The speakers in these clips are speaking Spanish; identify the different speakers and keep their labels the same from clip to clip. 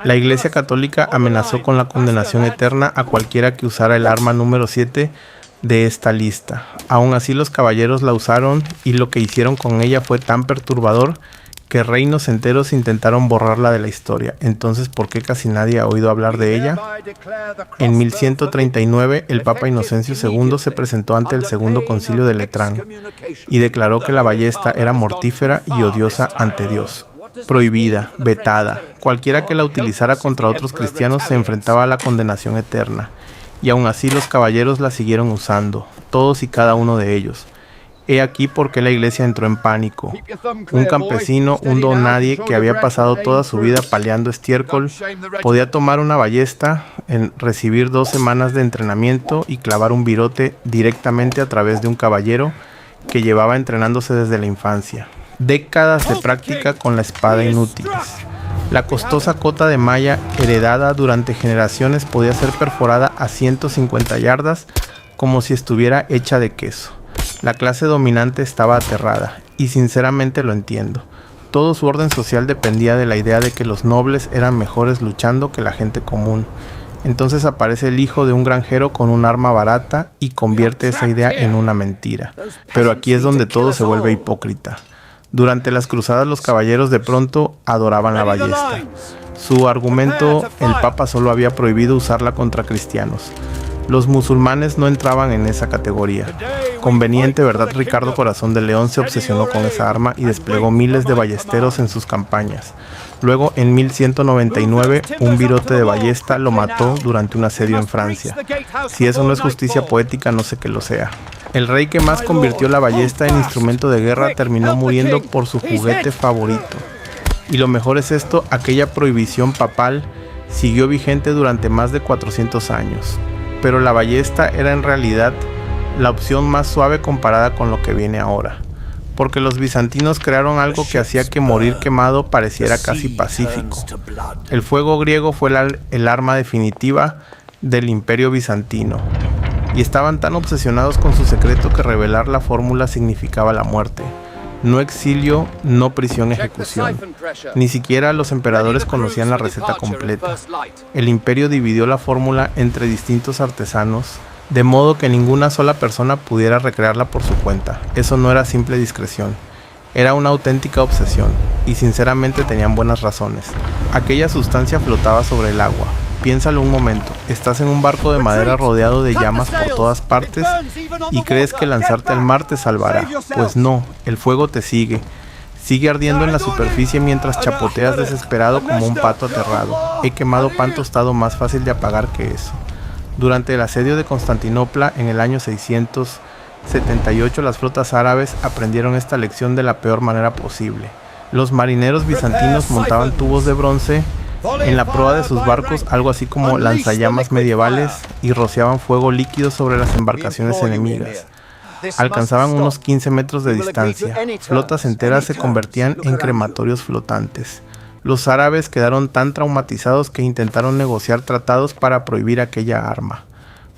Speaker 1: La Iglesia Católica amenazó con la condenación eterna a cualquiera que usara el arma número 7 de esta lista. Aún así, los caballeros la usaron y lo que hicieron con ella fue tan perturbador que reinos enteros intentaron borrarla de la historia. Entonces, ¿por qué casi nadie ha oído hablar de ella? En 1139, el Papa Inocencio II se presentó ante el Segundo Concilio de Letrán y declaró que la ballesta era mortífera y odiosa ante Dios. Prohibida, vetada, cualquiera que la utilizara contra otros cristianos se enfrentaba a la condenación eterna. Y aún así los caballeros la siguieron usando, todos y cada uno de ellos. He aquí por qué la iglesia entró en pánico. Un campesino, un don nadie que había pasado toda su vida paleando estiércol, podía tomar una ballesta, recibir 2 semanas de entrenamiento y clavar un virote directamente a través de un caballero que llevaba entrenándose desde la infancia. Décadas de práctica con la espada inútiles. La costosa cota de malla, heredada durante generaciones, podía ser perforada a 150 yardas como si estuviera hecha de queso. La clase dominante estaba aterrada, y sinceramente lo entiendo. Todo su orden social dependía de la idea de que los nobles eran mejores luchando que la gente común. Entonces aparece el hijo de un granjero con un arma barata y convierte esa idea en una mentira. Pero aquí es donde todo se vuelve hipócrita. Durante las cruzadas los caballeros de pronto adoraban la ballesta. Su argumento, el Papa solo había prohibido usarla contra cristianos. Los musulmanes no entraban en esa categoría. Conveniente, ¿verdad? Ricardo Corazón de León se obsesionó con esa arma y desplegó miles de ballesteros en sus campañas. Luego, en 1199, un virote de ballesta lo mató durante un asedio en Francia. Si eso no es justicia poética, no sé qué lo sea. El rey que más convirtió la ballesta en instrumento de guerra terminó muriendo por su juguete favorito. Y lo mejor es esto, aquella prohibición papal siguió vigente durante más de 400 años. Pero la ballesta era en realidad la opción más suave comparada con lo que viene ahora. Porque los bizantinos crearon algo que hacía que morir quemado pareciera casi pacífico. El fuego griego fue el arma definitiva del Imperio bizantino. Y estaban tan obsesionados con su secreto que revelar la fórmula significaba la muerte. No exilio, no prisión, ejecución. Ni siquiera los emperadores conocían la receta completa. El imperio dividió la fórmula entre distintos artesanos, de modo que ninguna sola persona pudiera recrearla por su cuenta. Eso no era simple discreción. Era una auténtica obsesión, y sinceramente tenían buenas razones. Aquella sustancia flotaba sobre el agua. Piénsalo un momento, estás en un barco de madera rodeado de llamas por todas partes y crees que lanzarte al mar te salvará. Pues no, el fuego te sigue. Sigue ardiendo en la superficie mientras chapoteas desesperado como un pato aterrado. He quemado pan tostado más fácil de apagar que eso. Durante el asedio de Constantinopla en el año 678, las flotas árabes aprendieron esta lección de la peor manera posible. Los marineros bizantinos montaban tubos de bronce en la proa de sus barcos, algo así como lanzallamas medievales, y rociaban fuego líquido sobre las embarcaciones enemigas. Alcanzaban unos 15 metros de distancia. Flotas enteras se convertían en crematorios flotantes. Los árabes quedaron tan traumatizados que intentaron negociar tratados para prohibir aquella arma.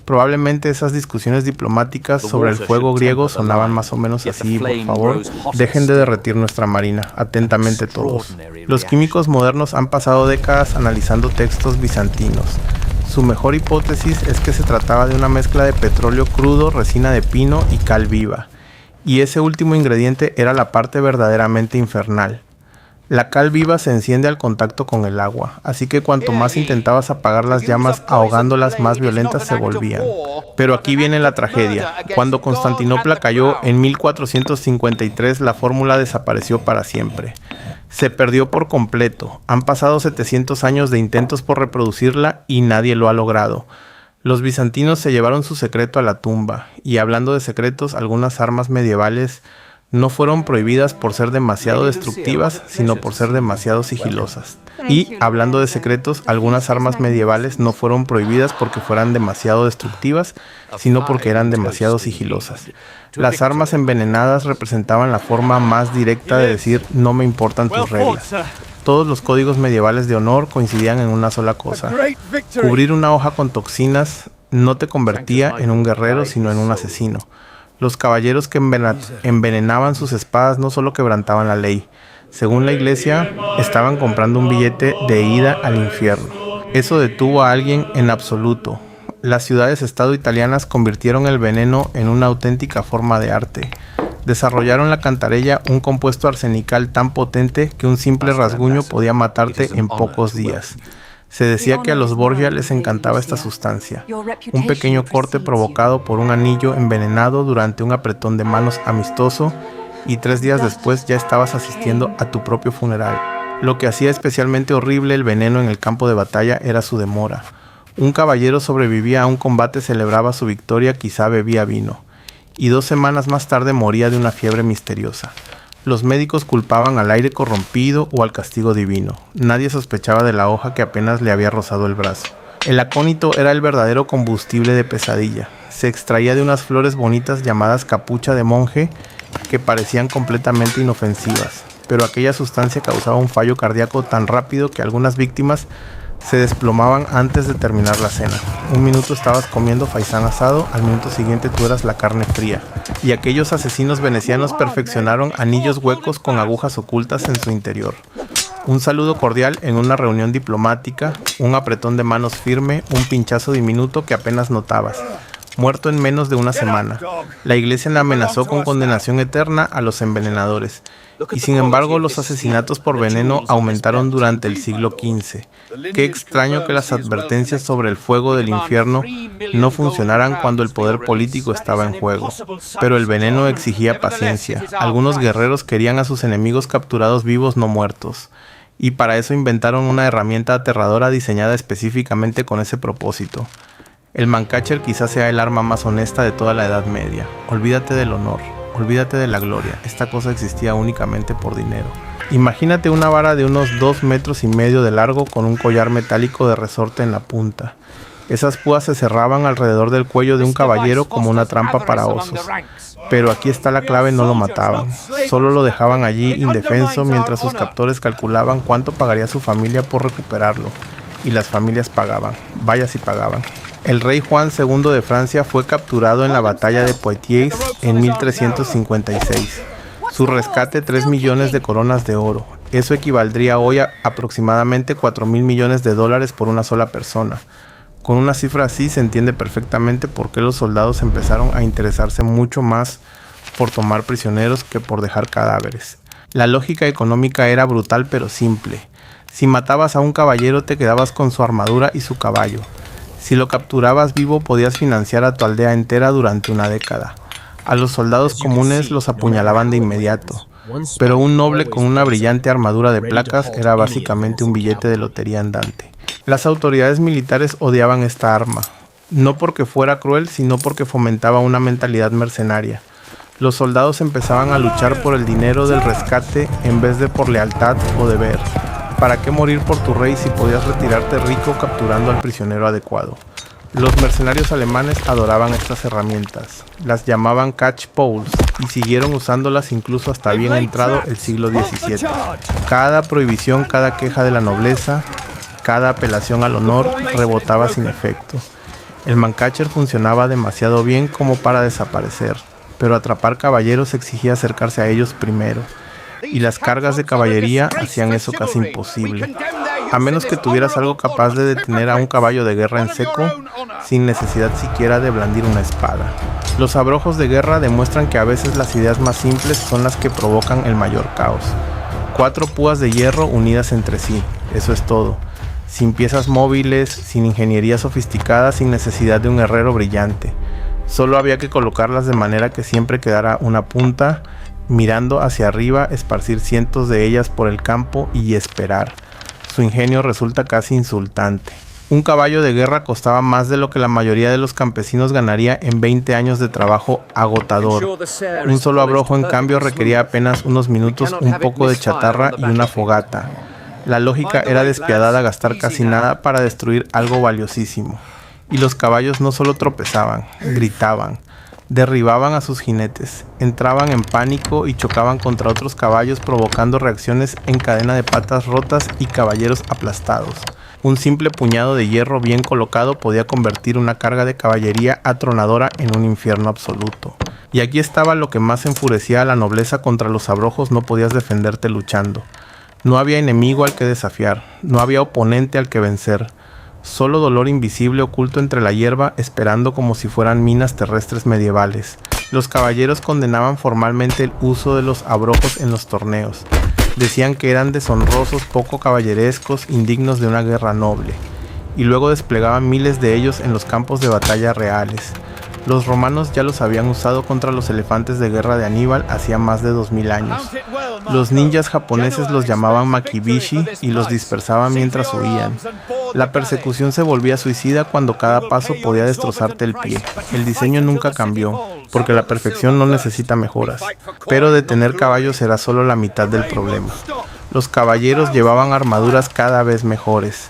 Speaker 1: Probablemente esas discusiones diplomáticas sobre el fuego griego sonaban más o menos así: por favor, dejen de derretir nuestra marina, atentamente todos. Los químicos modernos han pasado décadas analizando textos bizantinos. Su mejor hipótesis es que se trataba de una mezcla de petróleo crudo, resina de pino y cal viva. Y ese último ingrediente era la parte verdaderamente infernal. La cal viva se enciende al contacto con el agua, así que cuanto más intentabas apagar las llamas ahogándolas, más violentas se volvían. Pero aquí viene la tragedia. Cuando Constantinopla cayó en 1453, la fórmula desapareció para siempre. Se perdió por completo. Han pasado 700 años de intentos por reproducirla y nadie lo ha logrado. Los bizantinos se llevaron su secreto a la tumba, y hablando de secretos, algunas armas medievales no fueron prohibidas por ser demasiado destructivas, sino por ser demasiado sigilosas. Y, hablando de secretos, algunas armas medievales no fueron prohibidas porque fueran demasiado destructivas, sino porque eran demasiado sigilosas. Las armas envenenadas representaban la forma más directa de decir: no me importan tus reglas. Todos los códigos medievales de honor coincidían en una sola cosa: cubrir una hoja con toxinas no te convertía en un guerrero, sino en un asesino. Los caballeros que envenenaban sus espadas no solo quebrantaban la ley, Según la iglesia, estaban comprando un billete de ida al infierno. Eso detuvo a alguien en absoluto. Las ciudades-estado italianas convirtieron el veneno en una auténtica forma de arte. Desarrollaron la cantarella, un compuesto arsenical tan potente que un simple rasguño podía matarte en pocos días. Se decía que a los Borgia les encantaba esta sustancia. Un pequeño corte provocado por un anillo envenenado durante un apretón de manos amistoso, y 3 días después ya estabas asistiendo a tu propio funeral. Lo que hacía especialmente horrible el veneno en el campo de batalla era su demora. Un caballero sobrevivía a un combate, celebraba su victoria, quizá bebía vino, y 2 semanas más tarde moría de una fiebre misteriosa. Los médicos culpaban al aire corrompido o al castigo divino. Nadie sospechaba de la hoja que apenas le había rozado el brazo. El acónito era el verdadero combustible de pesadilla. Se extraía de unas flores bonitas llamadas capucha de monje que parecían completamente inofensivas, pero aquella sustancia causaba un fallo cardíaco tan rápido que algunas víctimas se desplomaban antes de terminar la cena. Un minuto estabas comiendo faisán asado, al minuto siguiente tú eras la carne fría. Y aquellos asesinos venecianos perfeccionaron anillos huecos con agujas ocultas en su interior. Un saludo cordial en una reunión diplomática, un apretón de manos firme, un pinchazo diminuto que apenas notabas. Muerto en menos de una semana. La iglesia le amenazó con condenación eterna a los envenenadores. Y sin embargo, los asesinatos por veneno aumentaron durante el siglo XV. Qué extraño que las advertencias sobre el fuego del infierno no funcionaran cuando el poder político estaba en juego. Pero el veneno exigía paciencia. Algunos guerreros querían a sus enemigos capturados vivos, no muertos. Y para eso inventaron una herramienta aterradora diseñada específicamente con ese propósito. El Mancacher quizás sea el arma más honesta de toda la Edad Media. Olvídate del honor. Olvídate de la gloria, esta cosa existía únicamente por dinero. Imagínate una vara de unos 2,5 metros de largo con un collar metálico de resorte en la punta. Esas púas se cerraban alrededor del cuello de un caballero como una trampa para osos. Pero aquí está la clave, no lo mataban. Solo lo dejaban allí indefenso mientras sus captores calculaban cuánto pagaría su familia por recuperarlo. Y las familias pagaban, vaya si pagaban. El rey Juan II de Francia fue capturado en la batalla de Poitiers en 1356. Su rescate, 3 millones de coronas de oro. Eso equivaldría hoy a aproximadamente 4,000 millones de dólares por una sola persona. Con una cifra así se entiende perfectamente por qué los soldados empezaron a interesarse mucho más por tomar prisioneros que por dejar cadáveres. La lógica económica era brutal pero simple. Si matabas a un caballero te quedabas con su armadura y su caballo. Si lo capturabas vivo podías financiar a tu aldea entera durante una década. A los soldados comunes los apuñalaban de inmediato, pero un noble con una brillante armadura de placas era básicamente un billete de lotería andante. Las autoridades militares odiaban esta arma, no porque fuera cruel, sino porque fomentaba una mentalidad mercenaria. Los soldados empezaban a luchar por el dinero del rescate en vez de por lealtad o deber. ¿Para qué morir por tu rey si podías retirarte rico capturando al prisionero adecuado? Los mercenarios alemanes adoraban estas herramientas. Las llamaban catch poles y siguieron usándolas incluso hasta bien entrado el siglo XVII. Cada prohibición, cada queja de la nobleza, cada apelación al honor rebotaba sin efecto. El Mancacher funcionaba demasiado bien como para desaparecer, pero atrapar caballeros exigía acercarse a ellos primero. Y las cargas de caballería hacían eso casi imposible, a menos que tuvieras algo capaz de detener a un caballo de guerra en seco, sin necesidad siquiera de blandir una espada. Los abrojos de guerra demuestran que a veces las ideas más simples son las que provocan el mayor caos. 4 púas de hierro unidas entre sí, eso es todo. Sin piezas móviles, sin ingeniería sofisticada, sin necesidad de un herrero brillante. Solo había que colocarlas de manera que siempre quedara una punta, mirando hacia arriba, esparcir cientos de ellas por el campo y esperar. Su ingenio resulta casi insultante. Un caballo de guerra costaba más de lo que la mayoría de los campesinos ganaría en 20 años de trabajo agotador. Un solo abrojo, en cambio, requería apenas unos minutos, un poco de chatarra y una fogata. La lógica era despiadada, gastar casi nada para destruir algo valiosísimo. Y los caballos no solo tropezaban, gritaban. Derribaban a sus jinetes, entraban en pánico y chocaban contra otros caballos, provocando reacciones en cadena de patas rotas y caballeros aplastados. Un simple puñado de hierro bien colocado podía convertir una carga de caballería atronadora en un infierno absoluto. Y aquí estaba lo que más enfurecía a la nobleza: contra los abrojos no podías defenderte luchando. No había enemigo al que desafiar, no había oponente al que vencer. Solo dolor invisible oculto entre la hierba, esperando como si fueran minas terrestres medievales. Los caballeros condenaban formalmente el uso de los abrojos en los torneos. Decían que eran deshonrosos, poco caballerescos, indignos de una guerra noble. Y luego desplegaban miles de ellos en los campos de batalla reales. Los romanos ya los habían usado contra los elefantes de guerra de Aníbal hacía más de 2000 años. Los ninjas japoneses los llamaban makibishi y los dispersaban mientras huían. La persecución se volvía suicida cuando cada paso podía destrozarte el pie. El diseño nunca cambió, porque la perfección no necesita mejoras. Pero detener caballos era solo la mitad del problema. Los caballeros llevaban armaduras cada vez mejores.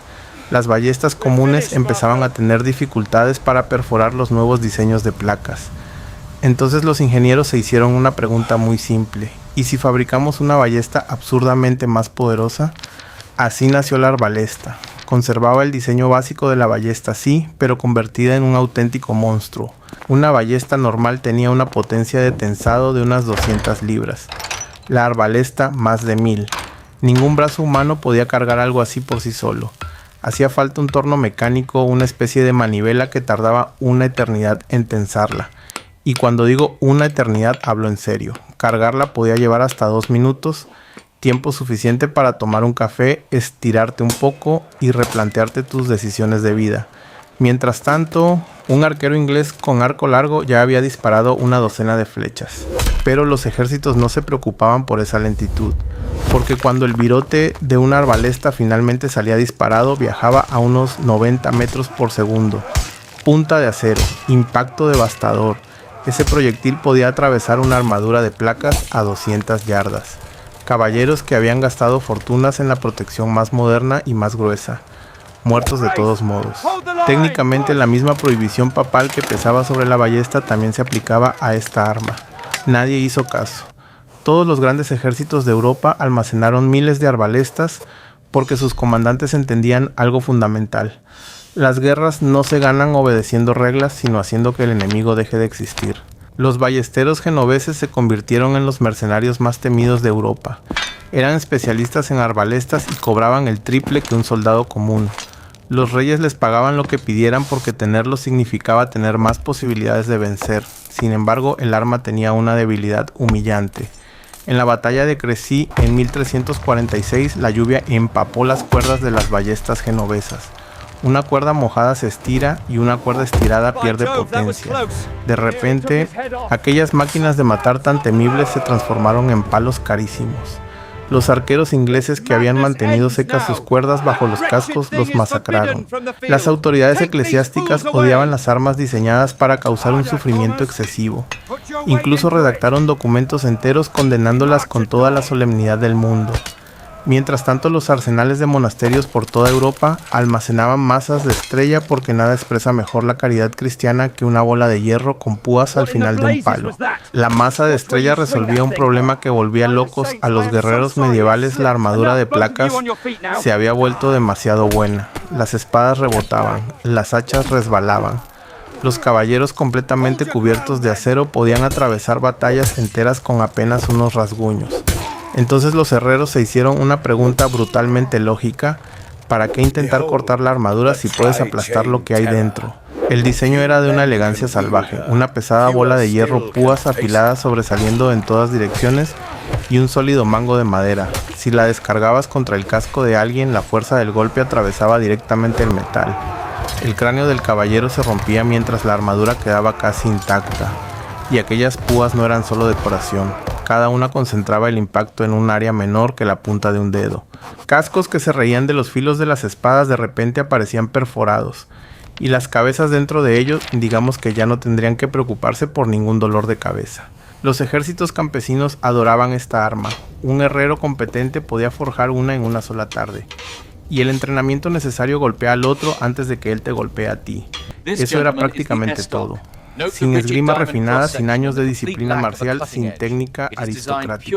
Speaker 1: Las ballestas comunes empezaban a tener dificultades para perforar los nuevos diseños de placas. Entonces los ingenieros se hicieron una pregunta muy simple: ¿y si fabricamos una ballesta absurdamente más poderosa? Así nació la arbalesta. Conservaba el diseño básico de la ballesta, sí, pero convertida en un auténtico monstruo. Una ballesta normal tenía una potencia de tensado de unas 200 libras. La arbalesta, más de 1000. Ningún brazo humano podía cargar algo así por sí solo. Hacía falta un torno mecánico, una especie de manivela que tardaba una eternidad en tensarla. Y cuando digo una eternidad, hablo en serio. Cargarla podía llevar hasta 2 minutos, tiempo suficiente para tomar un café, estirarte un poco y replantearte tus decisiones de vida. Mientras tanto, un arquero inglés con arco largo ya había disparado una docena de flechas. Pero los ejércitos no se preocupaban por esa lentitud, porque cuando el virote de una arbalesta finalmente salía disparado, viajaba a unos 90 metros por segundo. Punta de acero, impacto devastador. Ese proyectil podía atravesar una armadura de placas a 200 yardas. Caballeros que habían gastado fortunas en la protección más moderna y más gruesa, muertos de todos modos. Técnicamente la misma prohibición papal que pesaba sobre la ballesta también se aplicaba a esta arma. Nadie hizo caso. Todos los grandes ejércitos de Europa almacenaron miles de arbalestas porque sus comandantes entendían algo fundamental: las guerras no se ganan obedeciendo reglas, sino haciendo que el enemigo deje de existir. Los ballesteros genoveses se convirtieron en los mercenarios más temidos de Europa. Eran especialistas en arbalestas y cobraban el triple que un soldado común. Los reyes les pagaban lo que pidieran porque tenerlos significaba tener más posibilidades de vencer. Sin embargo, el arma tenía una debilidad humillante. En la batalla de Crecy, en 1346, la lluvia empapó las cuerdas de las ballestas genovesas. Una cuerda mojada se estira y una cuerda estirada pierde potencia. De repente, aquellas máquinas de matar tan temibles se transformaron en palos carísimos. Los arqueros ingleses que habían mantenido secas sus cuerdas bajo los cascos los masacraron. Las autoridades eclesiásticas odiaban las armas diseñadas para causar un sufrimiento excesivo. Incluso redactaron documentos enteros condenándolas con toda la solemnidad del mundo. Mientras tanto, los arsenales de monasterios por toda Europa almacenaban masas de estrella, porque nada expresa mejor la caridad cristiana que una bola de hierro con púas al final de un palo. La masa de estrella resolvía un problema que volvía locos a los guerreros medievales. La armadura de placas se había vuelto demasiado buena. Las espadas rebotaban, las hachas resbalaban. Los caballeros completamente cubiertos de acero podían atravesar batallas enteras con apenas unos rasguños. Entonces los herreros se hicieron una pregunta brutalmente lógica: ¿para qué intentar cortar la armadura si puedes aplastar lo que hay dentro? El diseño era de una elegancia salvaje: una pesada bola de hierro, púas afiladas sobresaliendo en todas direcciones y un sólido mango de madera. Si la descargabas contra el casco de alguien, la fuerza del golpe atravesaba directamente el metal. El cráneo del caballero se rompía mientras la armadura quedaba casi intacta. Y aquellas púas no eran solo decoración. Cada una concentraba el impacto en un área menor que la punta de un dedo. Cascos que se reían de los filos de las espadas de repente aparecían perforados, y las cabezas dentro de ellos, digamos que ya no tendrían que preocuparse por ningún dolor de cabeza. Los ejércitos campesinos adoraban esta arma. Un herrero competente podía forjar una en una sola tarde, y el entrenamiento necesario golpea al otro antes de que él te golpee a ti. Eso era prácticamente todo. Sin esgrima refinada, sin años de disciplina marcial, sin técnica aristocrática.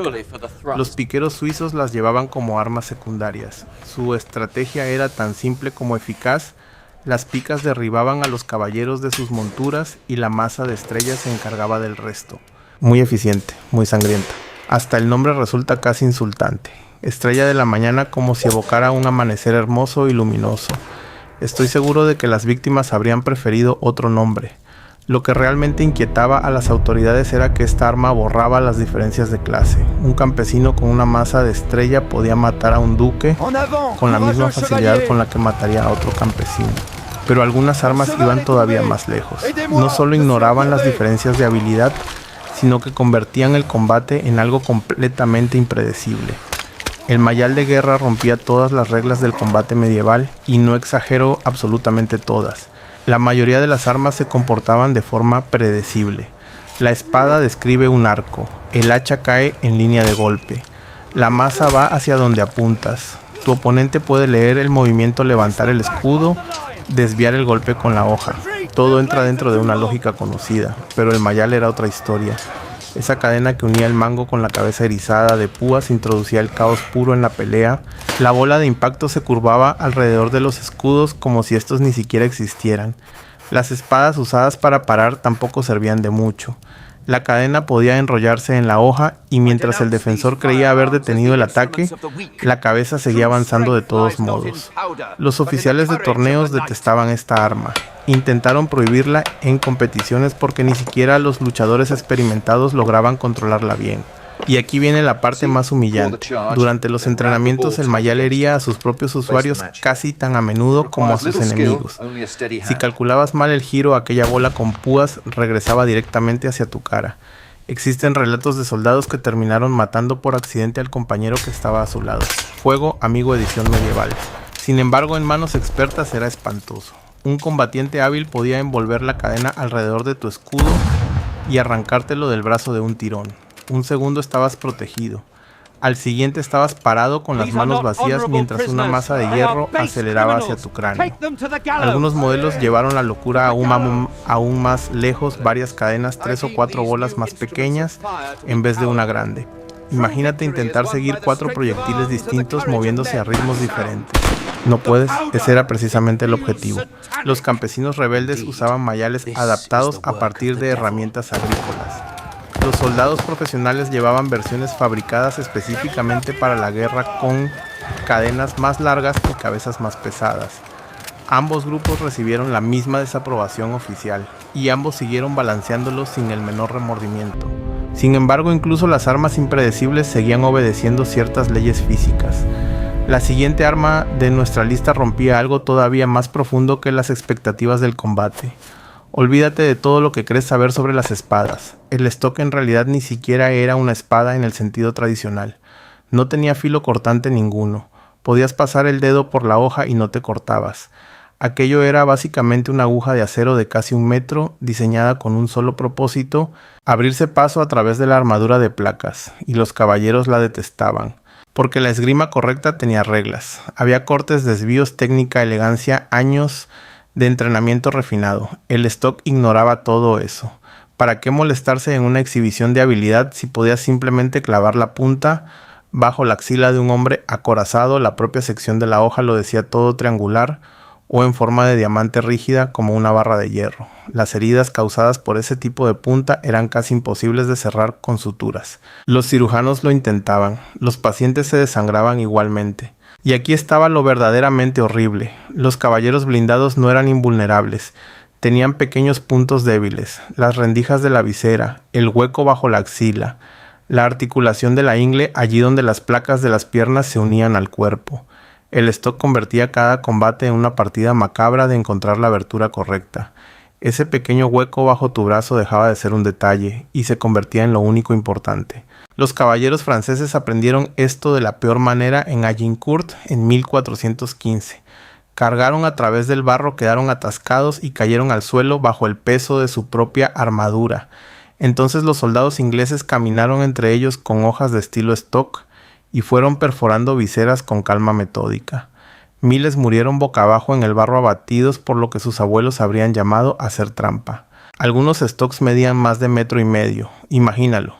Speaker 1: Los piqueros suizos las llevaban como armas secundarias. Su estrategia era tan simple como eficaz. Las picas derribaban a los caballeros de sus monturas y la masa de estrellas se encargaba del resto. muy eficiente, muy sangrienta. Hasta el nombre resulta casi insultante. Estrella de la mañana, como si evocara un amanecer hermoso y luminoso. Estoy seguro de que las víctimas habrían preferido otro nombre. Lo que realmente inquietaba a las autoridades era que esta arma borraba las diferencias de clase. Un campesino con una maza de estrella podía matar a un duque con la misma facilidad con la que mataría a otro campesino. Pero algunas armas iban todavía más lejos. No solo ignoraban las diferencias de habilidad, sino que convertían el combate en algo completamente impredecible. El mayal de guerra rompía todas las reglas del combate medieval, y no exagero, absolutamente todas. La mayoría de las armas se comportaban de forma predecible. La espada describe un arco, el hacha cae en línea de golpe, la maza va hacia donde apuntas. Tu oponente puede leer el movimiento, levantar el escudo, desviar el golpe con la hoja. Todo entra dentro de una lógica conocida, pero el mayal era otra historia. Esa cadena que unía el mango con la cabeza erizada de púas introducía el caos puro en la pelea. La bola de impacto se curvaba alrededor de los escudos como si estos ni siquiera existieran. Las espadas usadas para parar tampoco servían de mucho. La cadena podía enrollarse en la hoja y mientras el defensor creía haber detenido el ataque, la cabeza seguía avanzando de todos modos. Los oficiales de torneos detestaban esta arma. Intentaron prohibirla en competiciones porque ni siquiera los luchadores experimentados lograban controlarla bien. Y aquí viene la parte más humillante. Durante los entrenamientos el mayal hería a sus propios usuarios casi tan a menudo como a sus enemigos. Si calculabas mal el giro, aquella bola con púas regresaba directamente hacia tu cara. Existen relatos de soldados que terminaron matando por accidente al compañero que estaba a su lado. Fuego, amigo, edición medieval. Sin embargo, en manos expertas era espantoso. Un combatiente hábil podía envolver la cadena alrededor de tu escudo y arrancártelo del brazo de un tirón. Un segundo estabas protegido. Al siguiente estabas parado con las manos vacías mientras una masa de hierro aceleraba hacia tu cráneo. Algunos modelos llevaron la locura aún más lejos, varias cadenas, 3 o 4 bolas más pequeñas en vez de una grande. Imagínate intentar seguir 4 proyectiles distintos moviéndose a ritmos diferentes. No puedes, ese era precisamente el objetivo. Los campesinos rebeldes usaban mayales adaptados a partir de herramientas agrícolas. Los soldados profesionales llevaban versiones fabricadas específicamente para la guerra con cadenas más largas y cabezas más pesadas. Ambos grupos recibieron la misma desaprobación oficial y ambos siguieron balanceándolos sin el menor remordimiento. Sin embargo, incluso las armas impredecibles seguían obedeciendo ciertas leyes físicas. La siguiente arma de nuestra lista rompía algo todavía más profundo que las expectativas del combate. Olvídate de todo lo que crees saber sobre las espadas. El stock en realidad ni siquiera era una espada en el sentido tradicional. No tenía filo cortante ninguno. Podías pasar el dedo por la hoja y no te cortabas. Aquello era básicamente una aguja de acero de casi 1 metro, diseñada con un solo propósito: abrirse paso a través de la armadura de placas, y los caballeros la detestaban. Porque la esgrima correcta tenía reglas. Había cortes, desvíos, técnica, elegancia, años de entrenamiento refinado. El stock ignoraba todo eso. ¿Para qué molestarse en una exhibición de habilidad si podías simplemente clavar la punta bajo la axila de un hombre acorazado? La propia sección de la hoja lo decía todo, triangular o en forma de diamante rígida como una barra de hierro. Las heridas causadas por ese tipo de punta eran casi imposibles de cerrar con suturas. Los cirujanos lo intentaban, los pacientes se desangraban igualmente. Y aquí estaba lo verdaderamente horrible. Los caballeros blindados no eran invulnerables. Tenían pequeños puntos débiles: las rendijas de la visera, el hueco bajo la axila, la articulación de la ingle allí donde las placas de las piernas se unían al cuerpo. El stock convertía cada combate en una partida macabra de encontrar la abertura correcta. Ese pequeño hueco bajo tu brazo dejaba de ser un detalle y se convertía en lo único importante. Los caballeros franceses aprendieron esto de la peor manera en Agincourt en 1415. Cargaron a través del barro, quedaron atascados y cayeron al suelo bajo el peso de su propia armadura. Entonces los soldados ingleses caminaron entre ellos con hojas de estilo stock y fueron perforando viseras con calma metódica. Miles murieron boca abajo en el barro abatidos por lo que sus abuelos habrían llamado hacer trampa. Algunos stocks medían más de 1,5 metros. Imagínalo.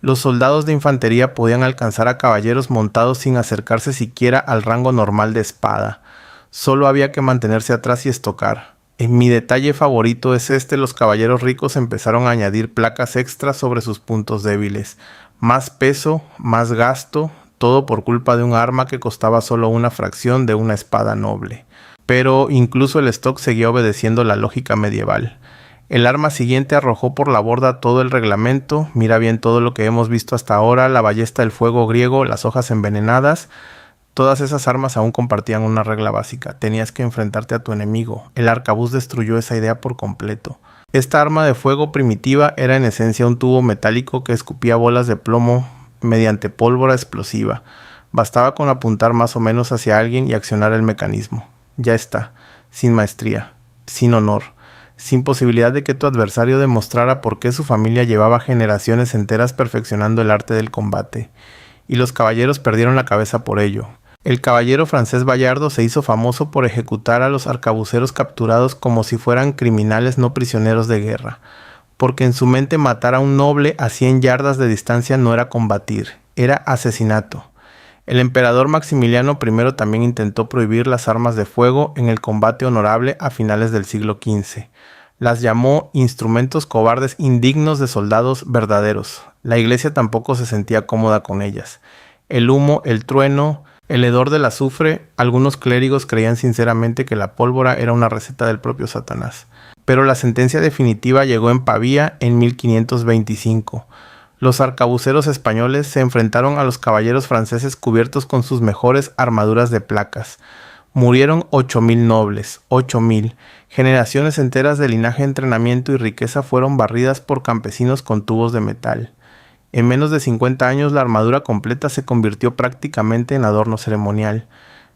Speaker 1: Los soldados de infantería podían alcanzar a caballeros montados sin acercarse siquiera al rango normal de espada. Solo había que mantenerse atrás y estocar. Mi detalle favorito es los caballeros ricos empezaron a añadir placas extras sobre sus puntos débiles. Más peso, más gasto, todo por culpa de un arma que costaba solo una fracción de una espada noble. Pero incluso el stock seguía obedeciendo la lógica medieval. El arma siguiente arrojó por la borda todo el reglamento, mira bien todo lo que hemos visto hasta ahora, la ballesta del fuego griego, las hojas envenenadas. Todas esas armas aún compartían una regla básica: tenías que enfrentarte a tu enemigo. El arcabuz destruyó esa idea por completo. Esta arma de fuego primitiva era en esencia un tubo metálico que escupía bolas de plomo mediante pólvora explosiva. Bastaba con apuntar más o menos hacia alguien y accionar el mecanismo. Ya está, sin maestría, sin honor, sin posibilidad de que tu adversario demostrara por qué su familia llevaba generaciones enteras perfeccionando el arte del combate. Y los caballeros perdieron la cabeza por ello. El caballero francés Bayardo se hizo famoso por ejecutar a los arcabuceros capturados como si fueran criminales no prisioneros de guerra, porque en su mente matar a un noble a 100 yardas de distancia no era combatir, era asesinato. El emperador Maximiliano I también intentó prohibir las armas de fuego en el combate honorable a finales del siglo XV. Las llamó instrumentos cobardes indignos de soldados verdaderos. La iglesia tampoco se sentía cómoda con ellas. El humo, el trueno, el hedor del azufre, algunos clérigos creían sinceramente que la pólvora era una receta del propio Satanás. Pero la sentencia definitiva llegó en Pavía en 1525. Los arcabuceros españoles se enfrentaron a los caballeros franceses cubiertos con sus mejores armaduras de placas. Murieron 8.000 nobles, 8.000. Generaciones enteras de linaje, entrenamiento y riqueza fueron barridas por campesinos con tubos de metal. En menos de 50 años la armadura completa se convirtió prácticamente en adorno ceremonial.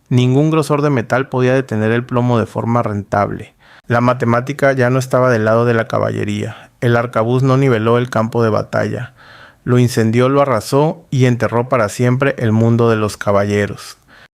Speaker 1: Ningún grosor de metal podía detener el plomo de forma rentable. La matemática ya no estaba del lado de la caballería. El arcabuz no niveló el campo de batalla. Lo incendió, lo arrasó y enterró para siempre el mundo de los caballeros.